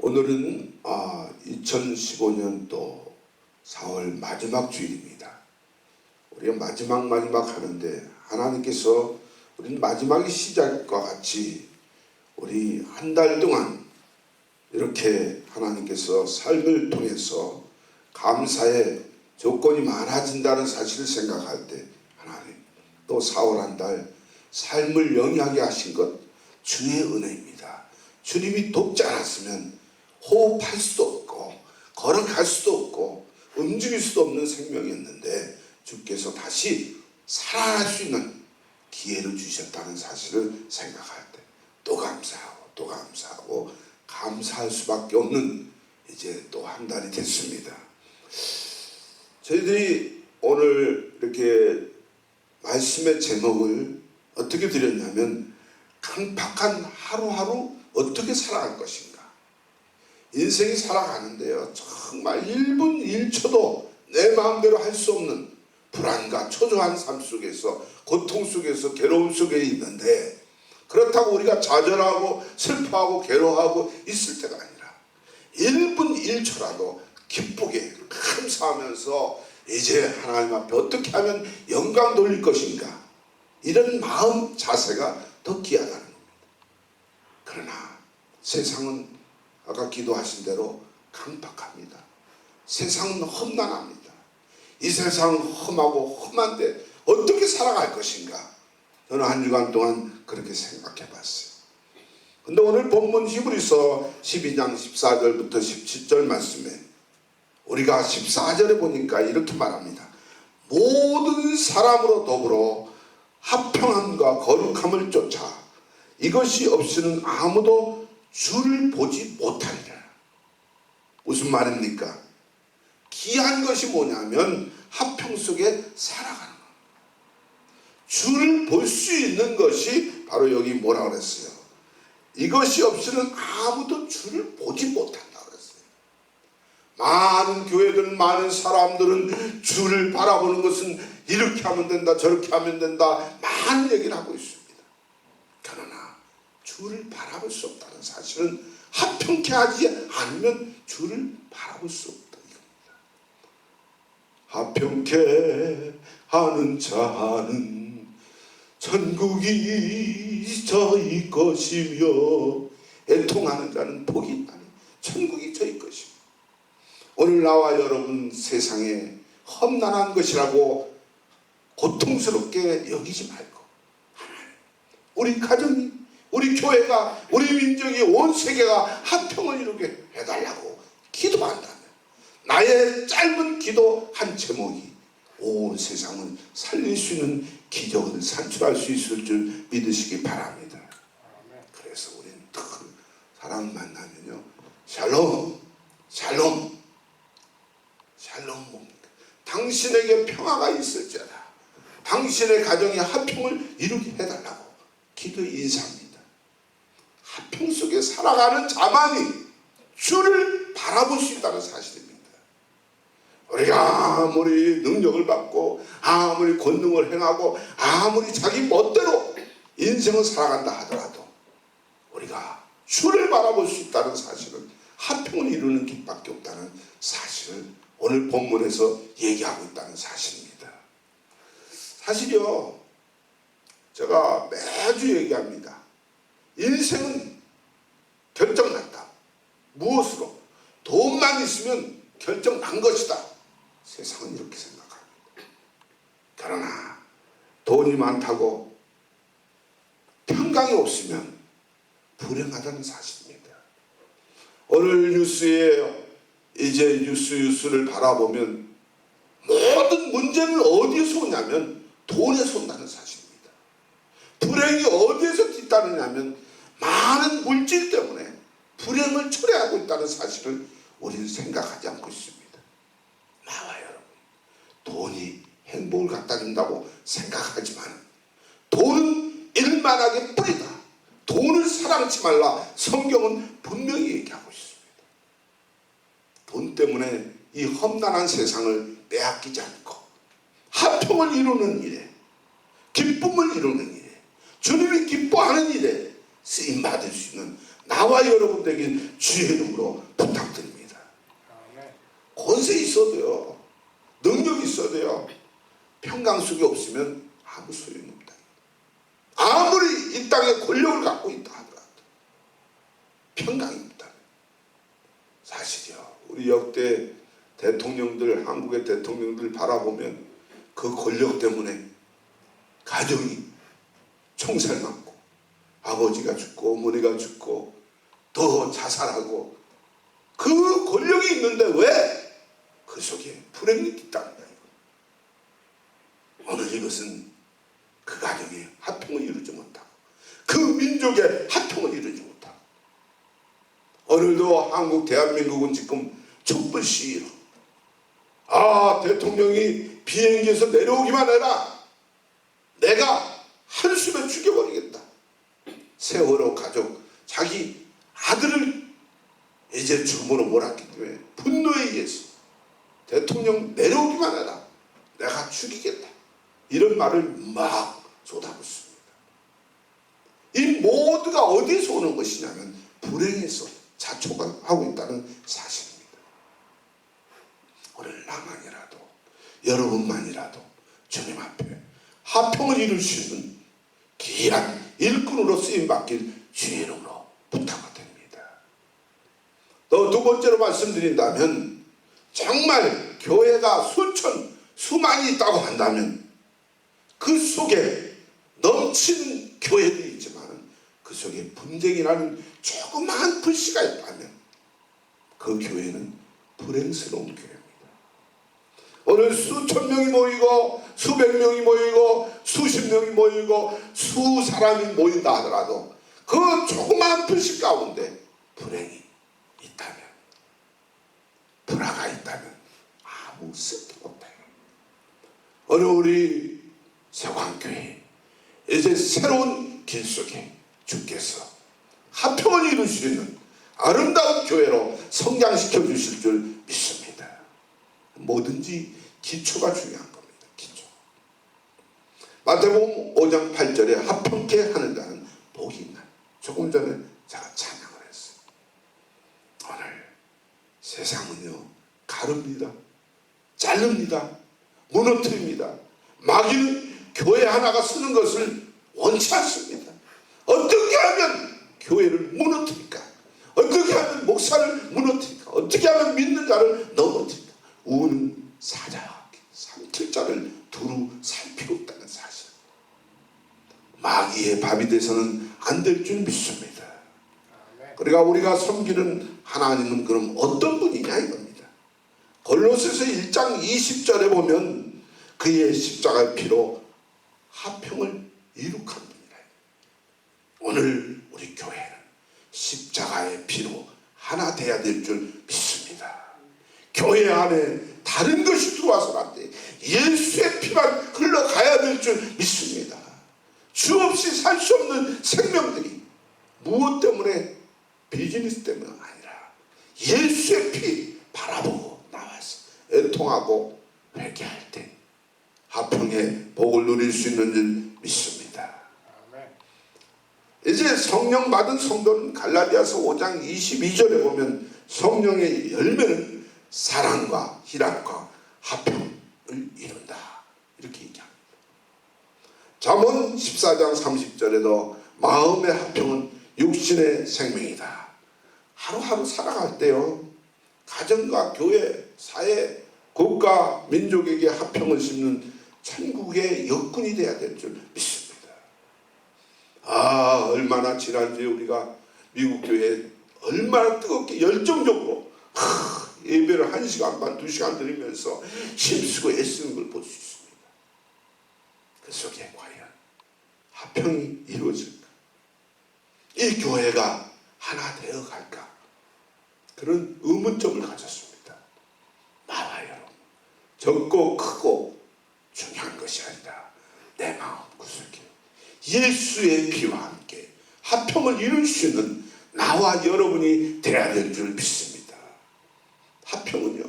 오늘은 2015년도 4월 마지막 주일입니다. 우리가 마지막 하는데 하나님께서 우리는 마지막의 시작과 같이 우리 한 달 동안 이렇게 하나님께서 삶을 통해서 감사의 조건이 많아진다는 사실을 생각할 때 하나님 또 4월 한 달 삶을 영위하게 하신 것 주의 은혜입니다. 주님이 돕지 않았으면 호흡할 수도 없고 걸어갈 수도 없고 움직일 수도 없는 생명이었는데 주께서 다시 살아날 수 있는 기회를 주셨다는 사실을 생각할 때 또 감사하고 감사할 수밖에 없는 이제 또 한 달이 됐습니다. 저희들이 오늘 이렇게 말씀의 제목을 어떻게 드렸냐면 강팍한 하루하루 어떻게 살아갈 것인가. 인생이 살아가는데요, 정말 1분 1초도 내 마음대로 할 수 없는 불안과 초조한 삶 속에서, 고통 속에서, 괴로움 속에 있는데, 그렇다고 우리가 좌절하고 슬퍼하고 괴로워하고 있을 때가 아니라 1분 1초라도 기쁘게 감사하면서 이제 하나님 앞에 어떻게 하면 영광 돌릴 것인가, 이런 마음 자세가 더 귀하다는 겁니다. 그러나 세상은 아까 기도하신 대로 강팍합니다. 세상은 험난합니다. 이 세상은 험하고 험한데 어떻게 살아갈 것인가, 저는 한 주간 동안 그렇게 생각해 봤어요. 근데 오늘 본문 히브리서 12장 14절부터 17절 말씀에 우리가 14절에 보니까 이렇게 말합니다. 모든 사람으로 더불어 합평함과 거룩함을 쫓아 이것이 없이는 아무도 주를 보지 못하리라. 무슨 말입니까? 귀한 것이 뭐냐면 합평 속에 살아가는 것. 주를 볼 수 있는 것이 바로 여기 뭐라고 그랬어요? 이것이 없이는 아무도 주를 보지 못한다고 그랬어요. 많은 교회들, 많은 사람들은 주를 바라보는 것은 이렇게 하면 된다, 저렇게 하면 된다, 많은 얘기를 하고 있습니다. 그러나 주를 바라볼 수 없다는 사실은 합평케 하지 않으면 주를 바라볼 수 없다, 이겁니다. 합평케 하는 자는 천국이 저희 것이며 애통하는 자는 복이 있다니 천국이 저희 것이며. 오늘 나와 여러분 세상에 험난한 것이라고 고통스럽게 여기지 말고 우리 가정이, 우리 교회가, 우리 민족이, 온 세계가 합평을 이루게 해달라고 기도한다면 나의 짧은 기도 한 제목이 온 세상을 살릴 수 있는 기적을 산출할 수 있을 줄 믿으시기 바랍니다. 그래서 우리는 그 사람 만나면요, 샬롬 뭡니까? 당신에게 평화가 있을지어다. 당신의 가정의 합평을 이루게 해달라고 기도의 인사입니다. 합평 속에 살아가는 자만이 주를 바라볼 수 있다는 사실입니다. 우리가 아무리 능력을 받고 아무리 권능을 행하고 아무리 자기 멋대로 인생을 살아간다 하더라도 우리가 주를 바라볼 수 있다는 사실은 합평을 이루는 길밖에 없다는 사실을 오늘 본문에서 얘기하고 있다는 사실입니다. 사실요, 제가 매주 얘기합니다. 인생은 결정난다. 무엇으로? 돈만 있으면 결정난 것이다. 세상은 이렇게 생각합니다. 그러나 돈이 많다고 평강이 없으면 불행하다는 사실입니다. 오늘 뉴스에 이제 뉴스를 바라보면 모든 문제는 어디에서 오냐면 돈에서 온다는 사실입니다. 불행이 어디에서 뒤따르냐면 많은 물질 때문에 불행을 초래하고 있다는 사실을 우리는 생각하지 않고 있습니다. 나와 여러분, 돈이 행복을 갖다 준다고 생각하지만 돈은 일만하게 뿌리다. 돈을 사랑치 말라. 성경은 분명히 얘기하고 있습니다. 돈 때문에 이 험난한 세상을 빼앗기지 않고 합평을 이루는 일에, 기쁨을 이루는 일에, 주님이 기뻐하는 일에 쓰임받을 수 있는 나와 여러분에게 주의 이름으로 부탁드립니다. 권세 있어도요, 능력이 있어도요, 평강 속에 없으면 아무 소용이 없다. 아무리 이 땅에 권력을 갖고 있다 하더라도 평강이 없다. 사실이요, 우리 역대 대통령들, 한국의 대통령들 바라보면 그 권력 때문에 가정이 총살 맞고 아버지가 죽고 어머니가 죽고 더 자살하고 그 권력이 있는데 왜 그 속에 불행이 있다는 거예요. 오늘 이것은 그 가정의 화평을 이루지 못하고 그 민족의 화평을 이루지 못하고 오늘도 한국 대한민국은 지금 촛불 시위로 대통령이 비행기에서 내려오기만 해라, 내가 한숨에 죽여버리겠다. 세월호 가족 자기 아들을 이제 죽음으로 몰았기 때문에 분노에 의해서 대통령 내려오기만 해라, 내가 죽이겠다, 이런 말을 막 쏟아붓습니다. 이 모두가 어디서 오는 것이냐면 불행에서 자초하고 있다는 사실입니다. 오늘 나만이라도 여러분만이라도 주님 앞에 화평을 이룰 수 있는 귀한 일꾼으로 쓰임받길 주의 이름으로 부탁을 드립니다. 또 두 번째로 말씀드린다면, 정말 교회가 수만이 있다고 한다면 그 속에 넘치는 교회들이 있지만 그 속에 분쟁이 나는 조그마한 불씨가 있다면 그 교회는 불행스러운 교회입니다. 오늘 수천 명이 모이고 수백 명이 모이고 수십 명이 모이고 수사람이 모인다 하더라도 그 조그마한 불씨 가운데 불행이 있다면, 불화가 있다면 아무 쓸데없다. 오늘 우리 세광교회 이제 새로운 길 속에 주께서 화평을 이룰 수 있는 아름다운 교회로 성장시켜 주실 줄 믿습니다. 뭐든지 기초가 중요한 겁니다. 기초. 마태복음 5장 8절에 화평케 하는 자는 복이 있나. 조금 전에 제가 찬양을 했어요. 오늘 세상은요, 가릅니다, 자릅니다, 무너뜨립니다. 마귀는 교회 하나가 쓰는 것을 원치 않습니다. 어떻게 하면 교회를 무너뜨릴까? 어떻게 하면 목사를 무너뜨릴까? 어떻게 하면 믿는 자를 넘어뜨릴까? 우는 사자 삼킬 자를 두루 살 필요 없다는 사실. 마귀의 밥이 돼서는 안 될 줄 믿습니다. 그러니까 우리가 섬기는 하나님은 그럼 어떤 분이냐 이겁니다. 골로새서 1장 20절에 보면 그의 십자가의 피로 화평을 이룩한 분이라. 오늘 우리 교회는 십자가의 피로 하나 돼야 될 줄 믿습니다. 교회 안에 다른 것이 들어와서는 안 돼. 예수의 피만 흘러가야 될 줄 믿습니다. 주 없이 살 수 없는 생명들이 무엇 때문에, 비즈니스 때문은 아니라 예수의 피 바라보고 나와서 애통하고 회개할 때 화평의 복을 누릴 수 있는 줄 믿습니다. 이제 성령 받은 성도는 갈라디아서 5장 22절에 보면 성령의 열매는 사랑과 희락과 화평을 이룬다, 이렇게 얘기합니다. 잠언 14장 30절에도 마음의 화평은 육신의 생명이다. 하루하루 살아갈 때요, 가정과 교회, 사회, 국가, 민족에게 화평을 심는 천국의 여군이 되어야 될 줄 믿습니다. 얼마나 지난주에 우리가 미국 교회에 얼마나 뜨겁게 열정적으로 예배를 1시간 반, 2시간 드리면서 힘쓰고 애쓰는 걸 볼 수 있습니다. 그 속에 과연 화평이 이루어질까? 이 교회가 하나 되어 갈까? 그런 의문점을 가졌습니다. 나와 여러분, 적고 크고 중요한 것이 아니라 내 마음 구석에 예수의 피와 함께 화평을 이룰 수 있는 나와 여러분이 되어야 될 줄 믿습니다. 화평은요,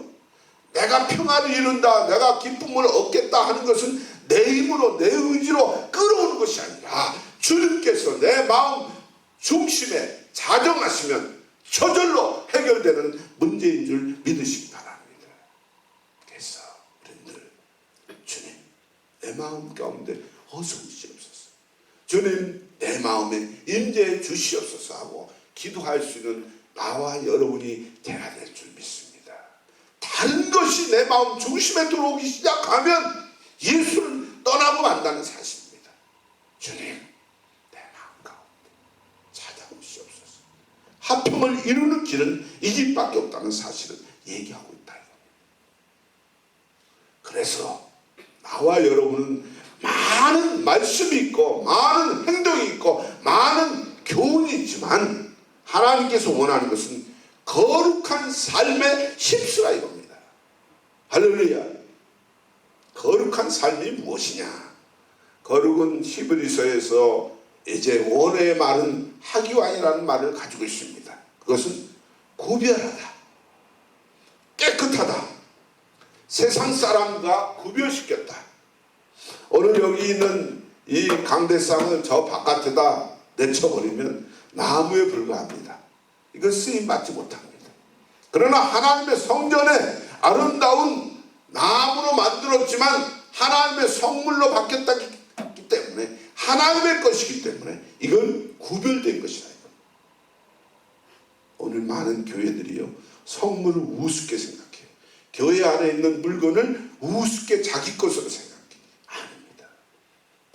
내가 평안을 이룬다, 내가 기쁨을 얻겠다 하는 것은 내 힘으로, 내 의지로 끌어오는 것이 아니라 주님께서 내 마음 중심에 자정하시면 저절로 해결되는 문제인 줄 믿으시기 바랍니다. 그래서 우리들 주님 내 마음 가운데 어서 오시옵소서, 주님 내 마음에 임재해 주시옵소서 하고 기도할 수 있는 나와 여러분이 되어야 될 줄 믿습니다. 다른 것이 내 마음 중심에 들어오기 시작하면 예수를 떠나고 만다는 사실입니다. 주님 내 마음 가운데 찾아오시옵소서. 화평을 이루는 길은 이 길밖에 없다는 사실을 얘기하고 있다. 그래서 나와 여러분은 많은 말씀이 있고 많은 행동이 있고 많은 교훈이 있지만 하나님께서 원하는 것은 거룩한 삶에 힘쓰라 이겁니다. 할렐루야. 거룩한 삶이 무엇이냐? 거룩은 히브리서에서 이제 원어의 말은 하기완이라는 말을 가지고 있습니다. 그것은 구별하다, 깨끗하다, 세상 사람과 구별시켰다. 오늘 여기 있는 이 강대상을 저 바깥에다 내쳐버리면 나무에 불과합니다. 이건 쓰임받지 못합니다. 그러나 하나님의 성전에 아름다운 나무로 만들었지만 하나님의 성물로 바뀌었기 때문에 하나님의 것이기 때문에 이건 구별된 것이다. 오늘 많은 교회들이요 성물을 우습게 생각해요. 교회 안에 있는 물건을 우습게 자기 것으로 생각해요. 아닙니다.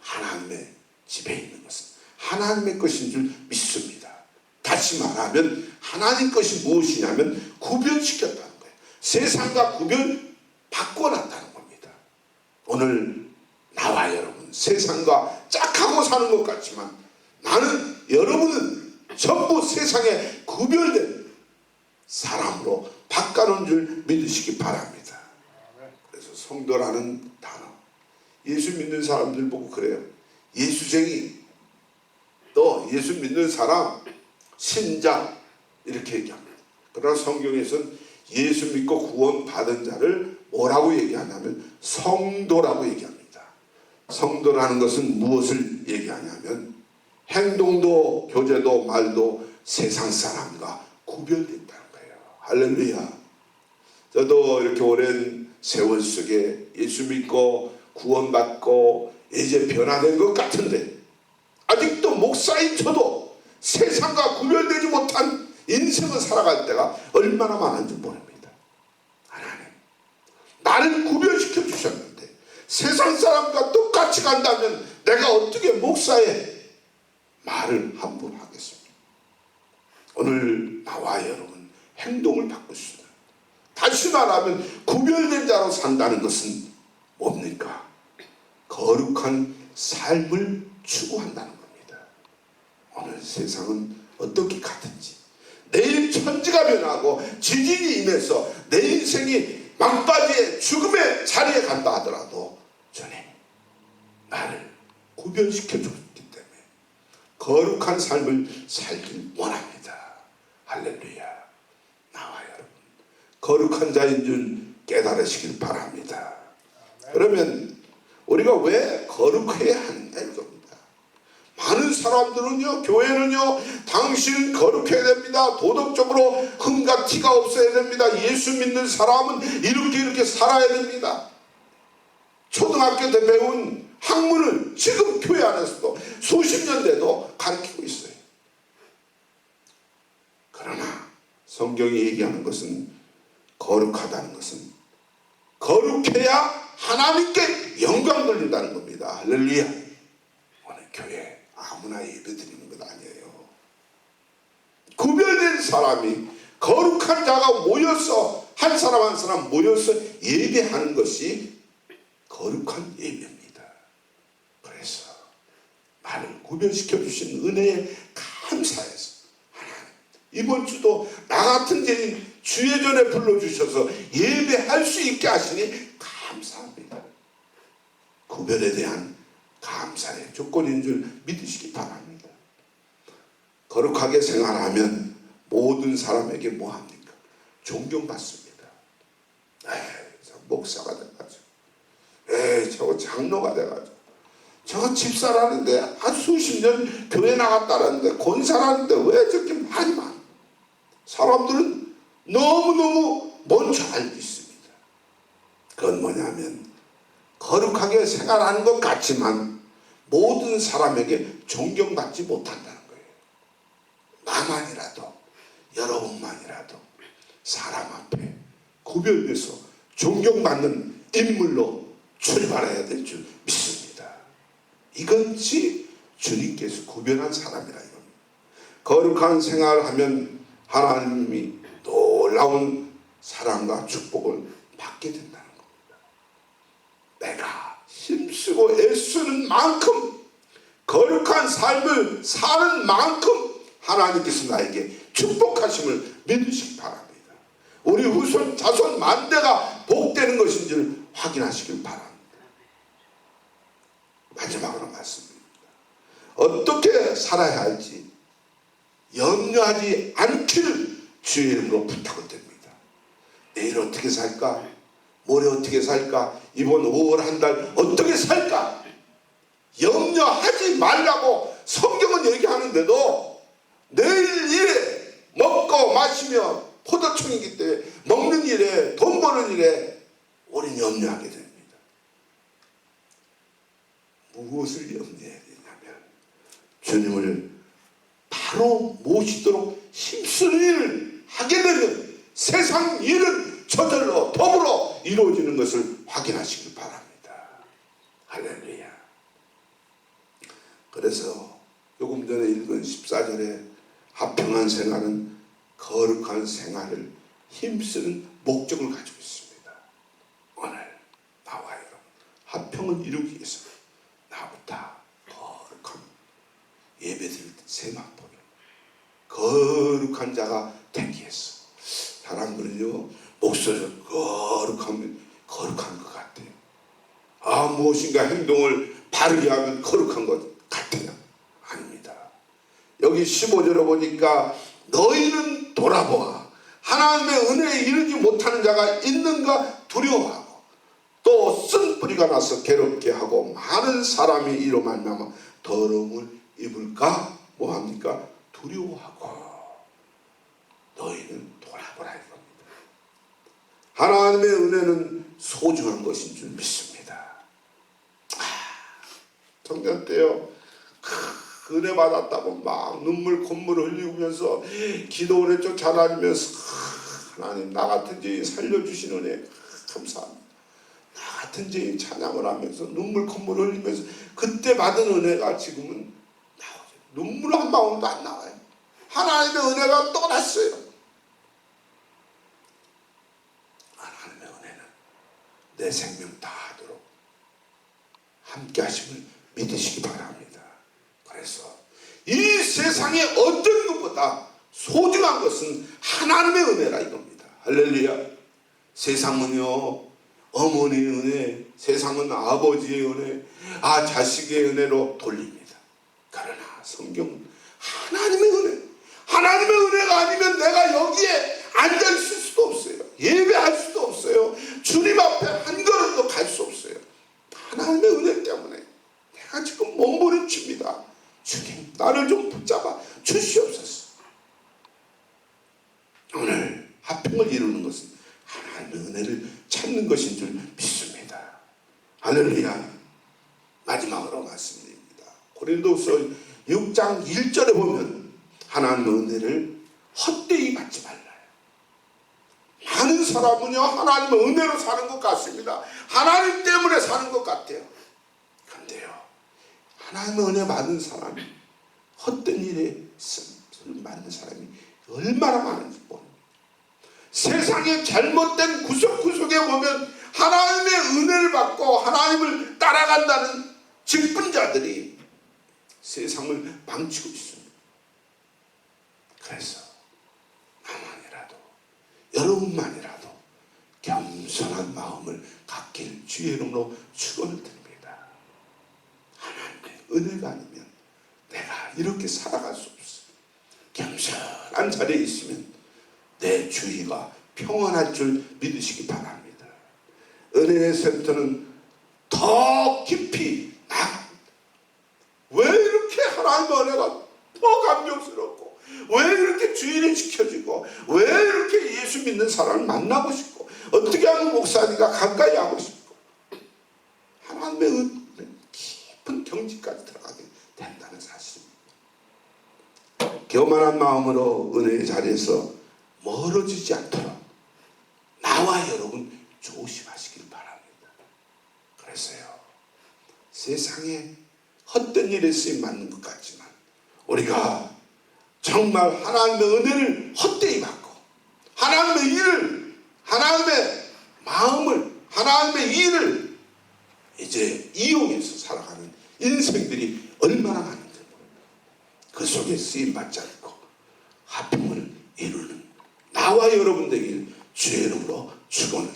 하나님의 집에 있는 것은 하나님의 것인 줄 믿습니다. 다시 말하면 하나님 것이 무엇이냐면 구별시켰다는 거예요. 세상과 구별 바꿔놨다는 겁니다. 오늘 나와 여러분 세상과 짝하고 사는 것 같지만 나는 여러분은 전부 세상에 구별된 사람으로 바꿔놓은 줄 믿으시기 바랍니다. 그래서 성도라는 단어 예수 믿는 사람들 보고 그래요. 예수쟁이, 또 예수 믿는 사람, 신자 이렇게 얘기합니다. 그러나 성경에서는 예수 믿고 구원 받은 자를 뭐라고 얘기하냐면 성도라고 얘기합니다. 성도라는 것은 무엇을 얘기하냐면 행동도 교제도 말도 세상 사람과 구별된다는 거예요. 할렐루야. 저도 이렇게 오랜 세월 속에 예수 믿고 구원받고 이제 변화된 것 같은데 아직도 목사인 저도 세상과 구별되지 못한 인생을 살아갈 때가 얼마나 많은지 모릅니다. 하나님 나를 구별시켜 주셨는데 세상 사람과 똑같이 간다면 내가 어떻게 목사의 말을 함부로 하겠습니까? 오늘 나와 여러분 행동을 바꾸시다. 다시 말하면 구별된 자로 산다는 것은 뭡니까? 거룩한 삶을 추구한다는 겁니다. 오늘 세상은 어떻게 가든지 내일 천지가 변하고 지진이 임해서 내 인생이 막바지에 죽음의 자리에 간다 하더라도 주님 나를 구별시켜 줬기 때문에 거룩한 삶을 살길 원합니다. 할렐루야. 나와 여러분 거룩한 자인 줄 깨달으시길 바랍니다. 그러면 우리가 왜 거룩해야 하느냐 이겁니다. 많은 사람들은요 교회는요 당신은 거룩해야 됩니다. 도덕적으로 흠과 티가 없어야 됩니다. 예수 믿는 사람은 이렇게 살아야 됩니다. 초등학교 때 배운 학문을 지금 교회 안에서도 수십 년 돼도 가르치고 있어요. 그러나 성경이 얘기하는 것은 거룩하다는 것은 거룩해야 하나님께 영광 돌린다는 겁니다. 할렐루야. 오늘 교회 아무나 예배 드리는 것 아니에요. 구별된 사람이 거룩한 자가 모여서 한 사람 한 사람 모여서 예배하는 것이 거룩한 예배입니다. 그래서 나를 구별시켜 주신 은혜에 감사해서 하나님 이번 주도 나 같은 죄인 주예전에 불러주셔서 예배할 수 있게 하시니 감사합니다. 구별에 대한 감사의 조건인 줄 믿으시기 바랍니다. 거룩하게 생활하면 모든 사람에게 뭐합니까? 존경받습니다. 에이, 저 목사가 돼가지고 에이 저거 장로가 돼가지고 저 집사라는데 한 수십 년 교회 나갔다는데 권사라는데 왜 저렇게 말이 많아? 사람들은 너무너무 먼저 알고 있습니다. 그건 뭐냐면 거룩하게 생활하는 것 같지만 모든 사람에게 존경받지 못한다는 거예요. 나만이라도 여러분만이라도 사람 앞에 구별돼서 존경받는 인물로 출발해야 될 줄 믿습니다. 이것이 주님께서 구별한 사람이라 이겁니다. 거룩한 생활을 하면 하나님이 놀라운 사랑과 축복을 받게 된다는 겁니다. 내가 힘쓰고 애쓰는 만큼 거룩한 삶을 사는 만큼 하나님께서 나에게 축복하심을 믿으시기 바랍니다. 우리 후손 자손 만대가 복되는 것인지를 확인하시길 바랍니다. 마지막으로 말씀드립니다. 어떻게 살아야 할지 염려하지 않기를 주의 이름으로 부탁을 드립니다. 내일 어떻게 살까? 모레 어떻게 살까? 이번 5월 한 달 어떻게 살까? 염려하지 말라고 성경은 얘기하는데도 내일 일에 먹고 마시며 포도청이기 때문에 먹는 일에 돈 버는 일에 우리는 염려하게 됩니다. 무엇을 염려해야 되냐면 주님을 바로 모시도록 힘쓰는 일을 하게 되면 세상 일은 저절로 더불어 이루어지는 것을 확인하시길 바랍니다. 할렐루야. 그래서 조금 전에 읽은 14절에 화평한 생활은 거룩한 생활을 힘쓰는 목적을 가지고 있습니다. 오늘 나와 여러분 화평을 이루기 위해서 나부터 거룩한 예배드릴 때 세마포를 거룩한 자가 되기 위해서 사람들은요 목소리가 거룩하면 거룩한 것 같아요. 아 무엇인가 행동을 바르게 하면 거룩한 것 같아요. 아닙니다. 여기 15절에 보니까 너희는 돌아보아 하나님의 은혜에 이르지 못하는 자가 있는가 두려워하고 또 쓴뿌리가 나서 괴롭게 하고 많은 사람이 이로 말미암아 더러움을 입을까 뭐합니까? 두려워하고 너희는 돌아보라 이겁니다. 하나님의 은혜는 소중한 것인 줄 믿습니다. 청년 때요 은혜 받았다고 막 눈물 콧물 흘리면서 기도를 쫓아다니면서 하나님 나 같은 죄인 살려주신 은혜 감사합니다. 나 같은 죄인 찬양을 하면서 눈물 콧물 흘리면서 그때 받은 은혜가 지금은 나오죠. 눈물 한 방울도 안 나와요. 하나님의 은혜가 떠났어요. 하나님의 은혜는 내 생명 다하도록 함께 하심을 믿으시기 바랍니다. 그래서 이 세상의 어떤 것보다 소중한 것은 하나님의 은혜라 이겁니다. 할렐루야. 세상은요 어머니의 은혜, 세상은 아버지의 은혜, 자식의 은혜로 돌립니다. 그러나 성경은 하나님의 은혜, 하나님의 은혜가 아니면 내가 여기에 앉아있을 수도 없어요. 예배할 수도 없어요. 주님 앞에 한 걸음도 갈 수 없어요. 하나님의 은혜 때문에 내가 지금 몸부림칩니다. 주님 나를 좀 붙잡아 주시옵소서. 오늘 화평을 이루는 것은 하나님의 은혜를 찾는 것인 줄 믿습니다. 할렐루야. 마지막으로 말씀드립니다. 고린도후서 6장 1절에 보면 하나님의 은혜를 헛되이 받지 말라요. 많은 사람은요 하나님의 은혜로 사는 것 같습니다. 하나님 때문에 사는 것 같아요. 그런데요 하나님의 은혜 받는 사람이 헛된 일에 맞는 사람이 얼마나 많은지 모릅니다. 세상의 잘못된 구석구석에 보면 하나님의 은혜를 받고 하나님을 따라간다는 직분자들이 세상을 망치고 있습니다. 그래서 나만이라도 여러분만이라도 겸손한 마음을 갖길 주의 이름으로 축원을 드립니다. 하나님의 은혜가 아니면 내가 이렇게 살아갈 수 없어요. 겸손한 자리에 있으면 내 주위가 평안할 줄 믿으시기 바랍니다. 은혜의 센터는 더 깊이 하나님의 은혜가 더 감격스럽고, 왜 이렇게 주의를 지켜지고, 왜 이렇게 예수 믿는 사람을 만나고 싶고, 어떻게 하면 목사님과 가까이 하고 싶고, 하나님의 은혜 깊은 경지까지 들어가게 된다는 사실입니다. 교만한 마음으로 은혜의 자리에서 멀어지지 않도록 나와 여러분 조심하시길 바랍니다. 그래서요, 세상에 헛된 일에 쓰임 받는 것 같지만 우리가 정말 하나님의 은혜를 헛되이 받고 하나님의 일을, 하나님의 마음을, 하나님의 일을 이제 이용해서 살아가는 인생들이 얼마나 많은지, 그 속에 쓰임받지 않고 하품을 이루는 나와 여러분 되길 주의 이름으로 축원합니다.